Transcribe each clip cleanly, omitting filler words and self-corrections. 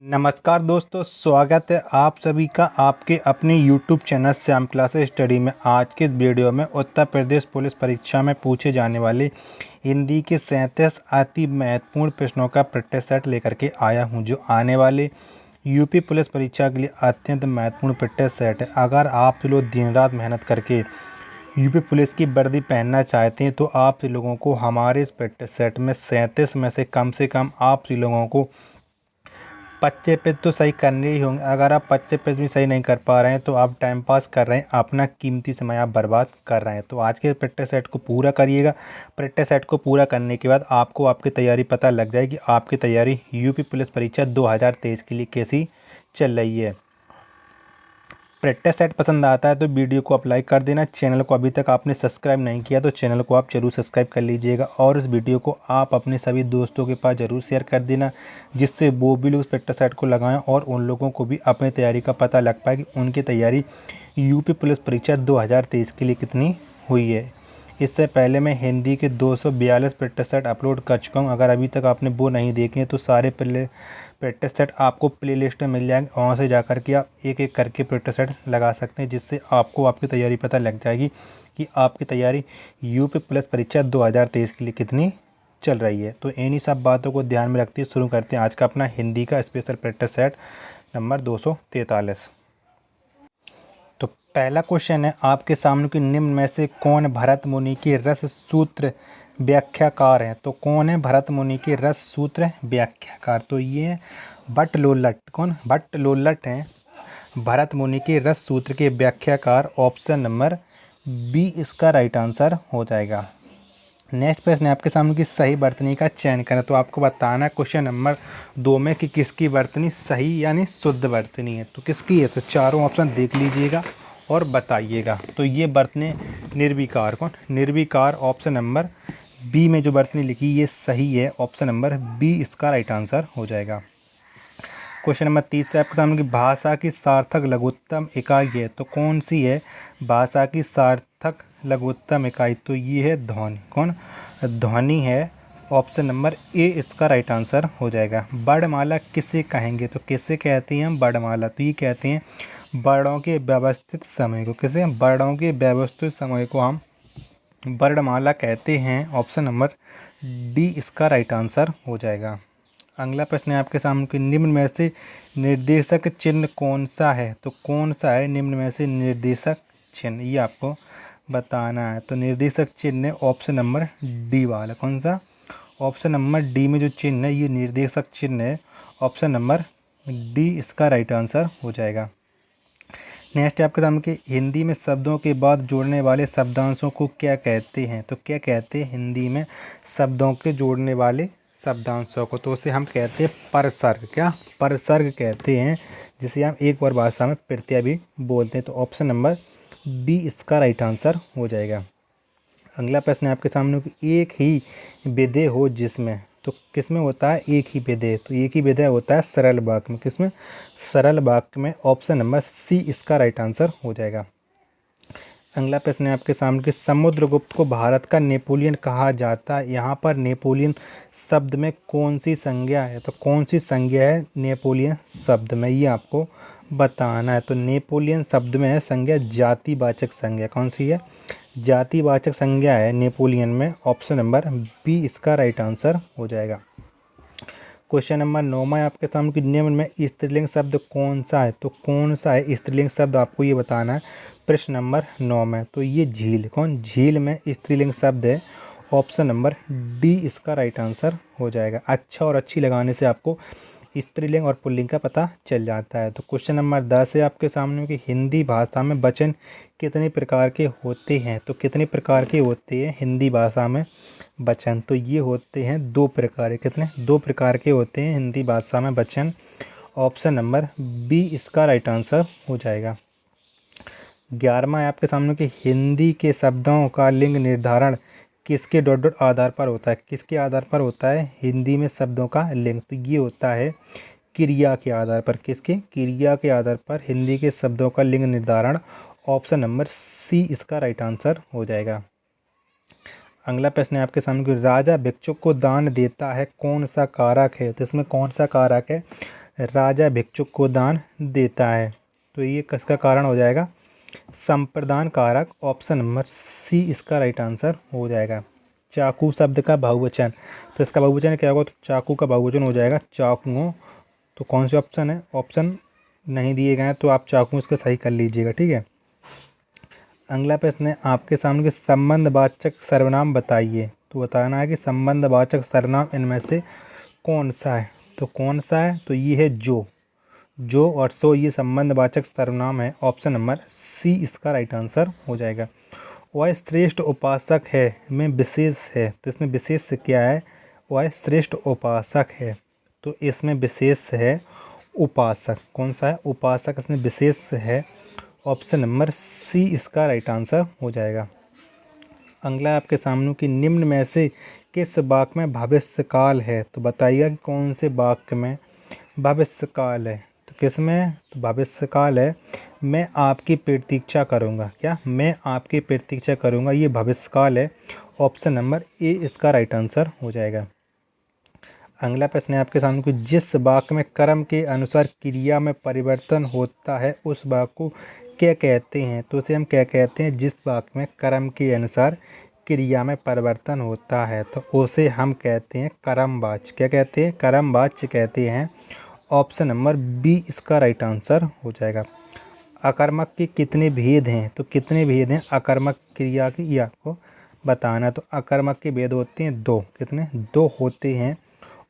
नमस्कार दोस्तों, स्वागत है आप सभी का आपके अपने YouTube channel Shyam classes study में। आज के इस वीडियो में उत्तर प्रदेश पुलिस परीक्षा में पूछे जाने वाले हिंदी के 37 अति महत्वपूर्ण प्रश्नों का प्रैक्टिस सेट लेकर के आया हूं, जो आने वाले यूपी पुलिस परीक्षा के लिए अत्यंत महत्वपूर्ण प्रैक्टिस सेट है। अगर आप लोग दिन रात मेहनत करके यूपी पुलिस की वर्दी पहनना चाहते हैं तो आप लोगों को हमारे इस प्रैक्टिस सेट में 37 में से कम आप लोगों को 25 पेज तो सही करने ही होंगे। अगर आप 25 पेज भी सही नहीं कर पा रहे हैं तो आप टाइम पास कर रहे हैं, अपना कीमती समय आप बर्बाद कर रहे हैं। तो आज के प्रैक्टिस सेट को पूरा करिएगा। प्रैक्टिस सेट को पूरा करने के बाद आपको आपकी तैयारी पता लग जाएगी, आपकी तैयारी यूपी पुलिस परीक्षा 2023 के लिए कैसी चल रही है। प्रैक्टिस सेट पसंद आता है तो वीडियो को आप लाइक कर देना। चैनल को अभी तक आपने सब्सक्राइब नहीं किया तो चैनल को आप जरूर सब्सक्राइब कर लीजिएगा, और इस वीडियो को आप अपने सभी दोस्तों के पास ज़रूर शेयर कर देना, जिससे वो भी लोग उस प्रैक्टिस सेट को लगाएं और उन लोगों को भी अपनी तैयारी का पता लग पाए कि उनकी तैयारी यूपी पुलिस परीक्षा 2023 के लिए कितनी हुई है। इससे पहले मैं हिंदी के 242 प्रैक्टिस सेट अपलोड कर चुका हूँ। अगर अभी तक आपने वो नहीं देखे हैं तो सारे प्रैक्टिस सेट आपको प्लेलिस्ट में मिल जाएंगे, वहाँ से जाकर के आप एक एक करके प्रैक्टिस सेट लगा सकते हैं, जिससे आपको आपकी तैयारी पता लग जाएगी कि आपकी तैयारी यूपी पुलिस परीक्षा 2023 के लिए कितनी चल रही है। तो इन्हीं सब बातों को ध्यान में रखते हुए शुरू करते हैं आज का अपना हिंदी का स्पेशल प्रैक्टिस सेट नंबर 243। तो पहला क्वेश्चन है आपके सामने कि निम्न में से कौन भरत मुनि के रस सूत्र व्याख्याकार हैं। तो कौन है भरत मुनि के रस सूत्र व्याख्याकार? तो ये भट्ट लोल्लट। कौन? भट्ट लोल्लट हैं भरत मुनि के रस सूत्र के व्याख्याकार। ऑप्शन नंबर बी इसका राइट आंसर हो जाएगा। नेक्स्ट प्रश्न है आपके सामने कि सही वर्तनी का चयन करें। तो आपको बताना है क्वेश्चन नंबर 2 में कि किसकी वर्तनी सही यानी शुद्ध वर्तनी है। तो किसकी है? तो चारों ऑप्शन देख लीजिएगा और बताइएगा। तो ये वर्तनी निर्विकार। कौन? निर्विकार। ऑप्शन नंबर बी में जो वर्तनी लिखी ये सही है। ऑप्शन नंबर बी इसका राइट आंसर हो जाएगा। क्वेश्चन नंबर 3 आपके सामने कि भाषा की सार्थक लघुत्तम इकाई है। तो कौन सी है भाषा की सार्थक लघुत्तम इकाई? तो ये है ध्वनि। कौन? ध्वनि है। ऑप्शन नंबर ए इसका राइट आंसर हो जाएगा। वर्णमाला किसे कहेंगे? तो किसे कहते हैं हम वर्णमाला? तो ये कहते हैं वर्णों के व्यवस्थित समय को। किसे? वर्णों के व्यवस्थित समय को हम वर्णमाला कहते हैं। ऑप्शन नंबर डी इसका राइट आंसर हो जाएगा। अगला प्रश्न है आपके सामने कि निम्न में से निर्देशक चिन्ह कौन सा है। तो कौन सा है निम्न में से निर्देशक चिन्ह, ये आपको बताना है। तो निर्देशक चिन्ह ऑप्शन नंबर डी वाला। कौन सा? ऑप्शन नंबर डी में जो चिन्ह है ये निर्देशक चिन्ह है। ऑप्शन नंबर डी इसका राइट आंसर हो जाएगा। नेक्स्ट है आपके सामने कि हिंदी में शब्दों के बाद जोड़ने वाले शब्दांशों को क्या कहते हैं। तो क्या कहते हैं हिंदी में शब्दों के जोड़ने वाले शब्दांशों को? तो उसे हम कहते हैं परसर्ग। क्या? परसर्ग कहते हैं, जिसे हम एक और भाषा में प्रत्यय भी बोलते हैं। तो ऑप्शन नंबर बी इसका राइट आंसर हो जाएगा। अगला प्रश्न है आपके सामने कि एक ही विधेय हो जिसमें। तो किसमें होता है एक ही विधेय? तो एक ही विधेय होता है सरल वाक्य में। किसमें? सरल वाक्य में। ऑप्शन नंबर सी इसका राइट आंसर हो जाएगा। अगला प्रश्न है आपके सामने कि समुद्रगुप्त को भारत का नेपोलियन कहा जाता है। यहाँ पर नेपोलियन शब्द में कौन सी संज्ञा है? तो कौन सी संज्ञा है नेपोलियन शब्द में, ये आपको बताना है। तो नेपोलियन शब्द में है संज्ञा जातिवाचक संज्ञा। कौन सी है? जातिवाचक संज्ञा है नेपोलियन में। ऑप्शन नंबर बी इसका राइट आंसर हो जाएगा। क्वेश्चन नंबर 9 में आपके सामने कि निम्न में स्त्रीलिंग शब्द कौन सा है। तो कौन सा है स्त्रीलिंग शब्द, आपको ये बताना है प्रश्न नंबर 9 में। तो ये झील। कौन? झील में स्त्रीलिंग शब्द है। ऑप्शन नंबर डी इसका राइट आंसर हो जाएगा। अच्छा और अच्छी लगाने से आपको स्त्रीलिंग और पुल्लिंग का पता चल जाता है। तो क्वेश्चन नंबर 10 है आपके सामने कि हिंदी भाषा में वचन कितने प्रकार के होते हैं। तो कितने प्रकार के होते हैं हिंदी भाषा में वचन? तो ये होते हैं 2 प्रकार। कितने? 2 प्रकार के होते हैं हिंदी भाषा में वचन। ऑप्शन नंबर बी इसका राइट आंसर हो जाएगा। 11वां है आपके सामने कि हिंदी के शब्दों का लिंग निर्धारण किसके डॉट डॉट आधार पर होता है। किसके आधार पर होता है हिंदी में शब्दों का लिंग? तो ये होता है क्रिया के आधार पर। किसके? क्रिया के आधार पर हिंदी के शब्दों का लिंग निर्धारण। ऑप्शन नंबर सी इसका राइट आंसर हो जाएगा। अगला प्रश्न है आपके सामने कि राजा भिक्षुक को दान देता है, कौन सा कारक है? तो इसमें कौन सा कारक है राजा भिक्षुक को दान देता है। तो ये किसका कारण हो जाएगा? संप्रदान कारक। ऑप्शन नंबर सी इसका राइट आंसर हो जाएगा। चाकू शब्द का बहुवचन, तो इसका बहुवचन क्या होगा? तो चाकू का बहुवचन हो जाएगा चाकुओं। तो कौन से ऑप्शन है? ऑप्शन नहीं दिए गए हैं, तो आप चाकू इसका सही कर लीजिएगा, ठीक है। अगला प्रश्न है आपके सामने के संबंधवाचक सर्वनाम बताइए। तो बताना है कि संबंधवाचक सर्वनाम इनमें से कौन सा है। तो कौन सा है? तो ये है जो और सो, ये संबंधवाचक सर्वनाम है। ऑप्शन नंबर सी इसका राइट आंसर हो जाएगा। वह श्रेष्ठ उपासक है में विशेष है, तो इसमें विशेष क्या है? वह श्रेष्ठ उपासक है, तो इसमें विशेष है उपासक। कौन सा है? उपासक इसमें विशेष है। ऑप्शन नंबर सी इसका राइट आंसर हो जाएगा। अगला आपके सामने कि निम्न में से किस वाक्य में भविष्यकाल है। तो बताइएगा कि कौन से वाक्य में भविष्यकाल है। तो किस में? तो भविष्यकाल है मैं आपकी प्रतीक्षा करूँगा। क्या? मैं आपकी प्रतीक्षा करूँगा, ये भविष्यकाल है। ऑप्शन नंबर ए इसका राइट आंसर हो जाएगा। अगला प्रश्न है आपके सामने कि जिस वाक्य में कर्म के अनुसार क्रिया में परिवर्तन होता है उस वाक्य को क्या कहते हैं। तो उसे हम क्या कहते हैं? जिस वाक्य में कर्म के अनुसार क्रिया में परिवर्तन होता है तो उसे हम कहते हैं कर्मवाच्य। क्या कहते हैं? कर्मवाच्य कहते हैं। ऑप्शन नंबर बी इसका राइट आंसर हो जाएगा। अकर्मक के कितने भेद हैं? तो कितने भेद हैं अकर्मक क्रिया की, ये आपको बताना। तो अकर्मक के भेद होते हैं दो। कितने? दो होते हैं।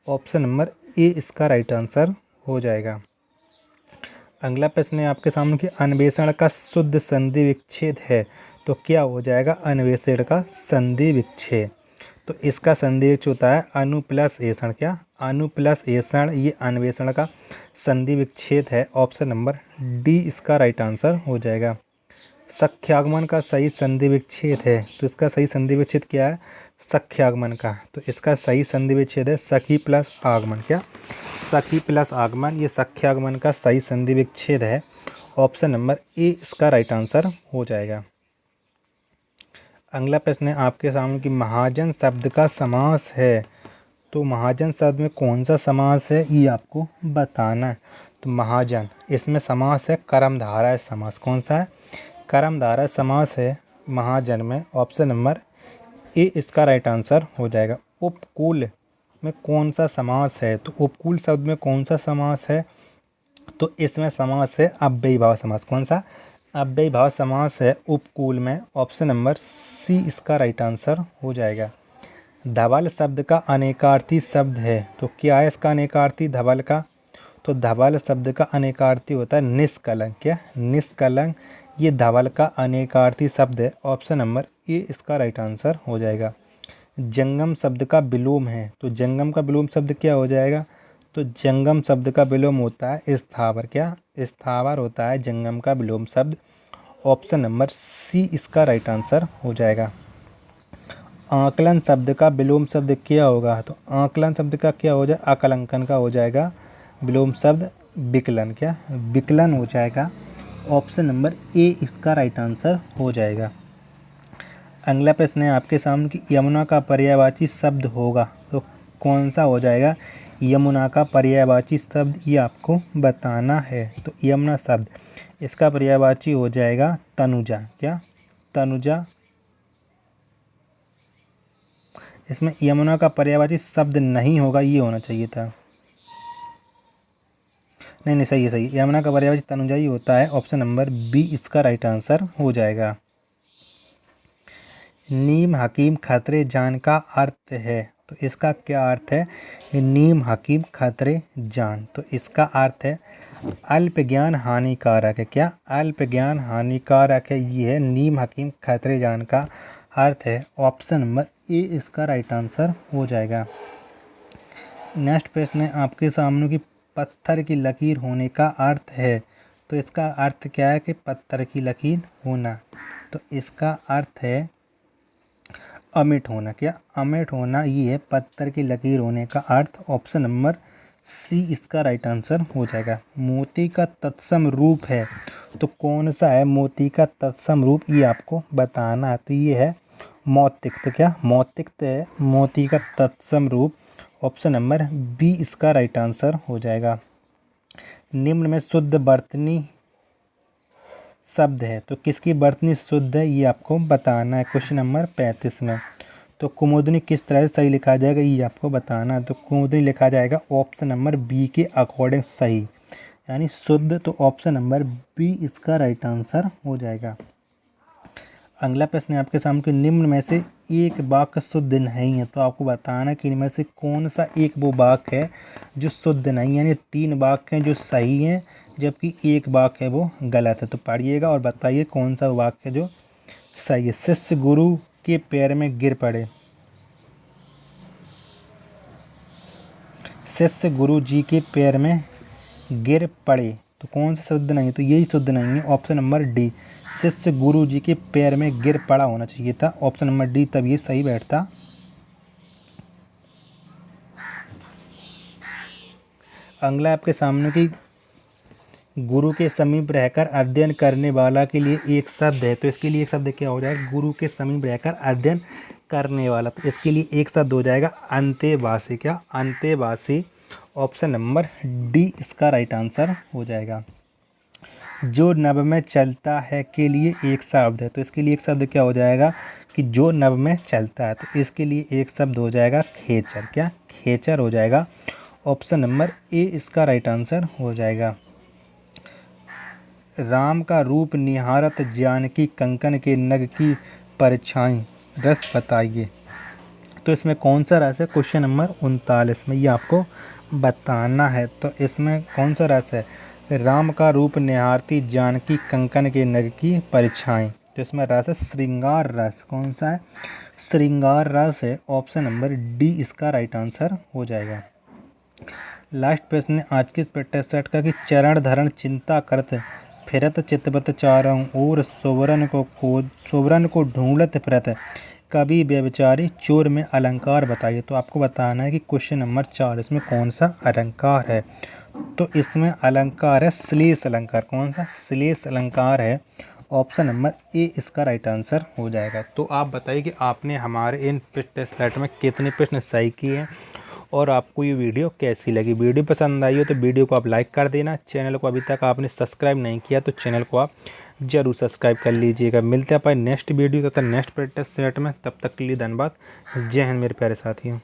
ऑप्शन नंबर ए इसका राइट आंसर हो जाएगा। अगला प्रश्न है आपके सामने कि अन्वेषण का शुद्ध संधि विच्छेद है। तो क्या हो जाएगा? अन्वेषण का संधि विच्छेद। तो इसका संधि विच्छेद होता है अनु प्लस एषण। क्या? अनु प्लस एषण, ये अन्वेषण का संधि विच्छेद है। ऑप्शन नंबर डी इसका राइट आंसर हो जाएगा। सख्यागमन का सही संधि विच्छेद है। तो इसका सही संधि विच्छेद क्या है? सख्यागमन का। तो इसका सही संधि विच्छेद है सखी प्लस आगमन। क्या? सखी प्लस आगमन, ये सख्यागमन का सही संधि विच्छेद है। ऑप्शन नंबर ए इसका राइट आंसर हो जाएगा। अगला प्रश्न है आपके सामने कि महाजन शब्द का समास है। तो महाजन शब्द में कौन सा समास है, ये आपको बताना है। तो महाजन, इसमें समास है कर्मधारय समास। कौन सा है? कर्मधारय समास है महाजन में। ऑप्शन नंबर ए इसका राइट आंसर हो जाएगा। उपकूल में कौन सा समास है? तो उपकूल शब्द में कौन सा समास है? तो इसमें समास है अव्ययीभाव समास। कौन सा? अव्ययीभाव समास है उपकूल में। ऑप्शन नंबर सी इसका राइट आंसर हो जाएगा। धवल शब्द का अनेकार्थी शब्द है। तो क्या है इसका अनेकार्थी धवल का? तो धवल शब्द का अनेकार्थी होता है निष्कलंक। क्या? निष्कलंक, ये धवल का अनेकार्थी शब्द है। ऑप्शन नंबर ए इसका राइट आंसर हो जाएगा। जंगम शब्द का विलोम है। तो जंगम का विलोम शब्द क्या हो जाएगा? तो जंगम शब्द का विलोम होता है स्थावर। क्या? स्थावर होता है जंगम का विलोम शब्द। ऑप्शन नंबर सी इसका राइट आंसर हो जाएगा। आकलन शब्द का विलोम शब्द क्या होगा? तो आकलन शब्द का क्या हो जाए? आकलंकन का हो जाएगा विलोम शब्द विकलन। क्या? विकलन हो जाएगा। ऑप्शन नंबर ए इसका राइट आंसर हो जाएगा। अगला प्रश्न है आपके सामने कि यमुना का पर्यायवाची शब्द होगा। तो कौन सा हो जाएगा यमुना का पर्यायवाची शब्द, ये आपको बताना है। तो यमुना शब्द, इसका पर्यायवाची हो जाएगा तनुजा। क्या? तनुजा। इसमें यमुना का पर्यायवाची शब्द नहीं होगा, ये होना चाहिए था। नहीं, सही है, सही है। यमुना का पर्यायवाची तनुजा ही होता है। ऑप्शन नंबर बी इसका राइट आंसर हो जाएगा। नीम हकीम खतरे जान का अर्थ है। तो इसका क्या अर्थ है? नीम हकीम खतरे जान, तो इसका अर्थ है अल्प ज्ञान हानिकारक है। क्या? अल्प ज्ञान हानिकारक है, ये है नीम हकीम खतरे जान का अर्थ है। ऑप्शन नंबर ए इसका राइट आंसर हो जाएगा। नेक्स्ट प्रश्न है आपके सामने कि पत्थर की लकीर होने का अर्थ है। तो इसका अर्थ क्या है कि पत्थर की लकीर होना। तो इसका अर्थ है अमिट होना। क्या? अमिट होना, ये है पत्थर की लकीर होने का अर्थ। ऑप्शन नंबर सी इसका राइट आंसर हो जाएगा। मोती का तत्सम रूप है। तो कौन सा है मोती का तत्सम रूप, ये आपको बताना है। तो ये है मौतिक। तो क्या? मौतिक है मोती का तत्सम रूप। ऑप्शन नंबर बी इसका राइट आंसर हो जाएगा। निम्न में शुद्ध वर्तनी शब्द है, तो किसकी वर्तनी शुद्ध है ये आपको बताना है क्वेश्चन नंबर 35 में। तो कुमुदनी किस तरह से सही लिखा जाएगा ये आपको बताना है। तो कुमुदनी लिखा जाएगा ऑप्शन नंबर बी के अकॉर्डिंग सही, यानी शुद्ध। तो ऑप्शन नंबर बी इसका राइट आंसर हो जाएगा। अगला प्रश्न है आपके सामने, निम्न में से एक वाक्य शुद्ध नहीं है, तो आपको बताना कि इनमें से कौन सा एक वो वाक्य है जो शुद्ध नहीं है, यानी 3 वाक्य हैं जो सही हैं जबकि एक वाक्य है वो गलत है। तो पढ़िएगा और बताइए कौन सा वाक्य जो सही है। शिष्य गुरु के पैर में गिर पड़े। शिष्य गुरु जी के पैर में गिर पड़े, तो कौन सा शुद्ध नहीं है, तो यही शुद्ध नहीं है ऑप्शन नंबर डी। शिष्य गुरु जी के पैर में गिर पड़ा होना चाहिए था ऑप्शन नंबर डी, तब ये सही बैठता। अगला आपके सामने की गुरु के समीप रहकर अध्ययन करने वाला के लिए एक शब्द है, तो इसके लिए एक शब्द क्या हो जाएगा, गुरु के समीप रहकर अध्ययन करने वाला, तो इसके लिए एक शब्द हो जाएगा अंतेवासी। क्या, अंतेवासी। ऑप्शन नंबर डी इसका राइट आंसर हो जाएगा। जो नभ में चलता है के लिए एक शब्द है, तो इसके लिए एक शब्द क्या हो जाएगा कि जो नभ में चलता है, तो इसके लिए एक शब्द हो जाएगा खेचर। क्या, खेचर हो जाएगा। ऑप्शन नंबर ए इसका राइट आंसर हो जाएगा। राम का रूप निहारत जानकी कंकन के नग की परछाई, रस बताइए। तो इसमें कौन सा रस है, क्वेश्चन नंबर 39 में ये आपको बताना है। तो इसमें कौन सा रस है, राम का रूप निहारती जानकी कंकन के नग की परछाई, तो इसमें रस है श्रृंगार रस। कौन सा है, श्रृंगार रस है। ऑप्शन नंबर डी इसका राइट आंसर हो जाएगा। लास्ट प्रश्न है आज के प्रैक्टिस सेट का कि चरण धरण चिंता करत फिरत चितवत चारों ओर सोवरन को ढूंढत फिरत कभी व्यभिचारी चोर में अलंकार बताइए। तो आपको बताना है कि क्वेश्चन नंबर 4 इसमें कौन सा अलंकार है, तो इसमें अलंकार है श्लेष अलंकार। कौन सा, श्लेष अलंकार है। ऑप्शन नंबर ए इसका राइट आंसर हो जाएगा। तो आप बताइए कि आपने हमारे इन प्रैक्टिस सेट में कितने प्रश्न सही किए हैं और आपको ये वीडियो कैसी लगी। वीडियो पसंद आई हो तो वीडियो को आप लाइक कर देना। चैनल को अभी तक आपने सब्सक्राइब नहीं किया तो चैनल को आप ज़रूर सब्सक्राइब कर लीजिएगा। मिलते हैं अपन नेक्स्ट वीडियो तथा नेक्स्ट प्रैक्टिस सेट में, तब तक के लिए धन्यवाद। जय हिंद मेरे प्यारे साथियों।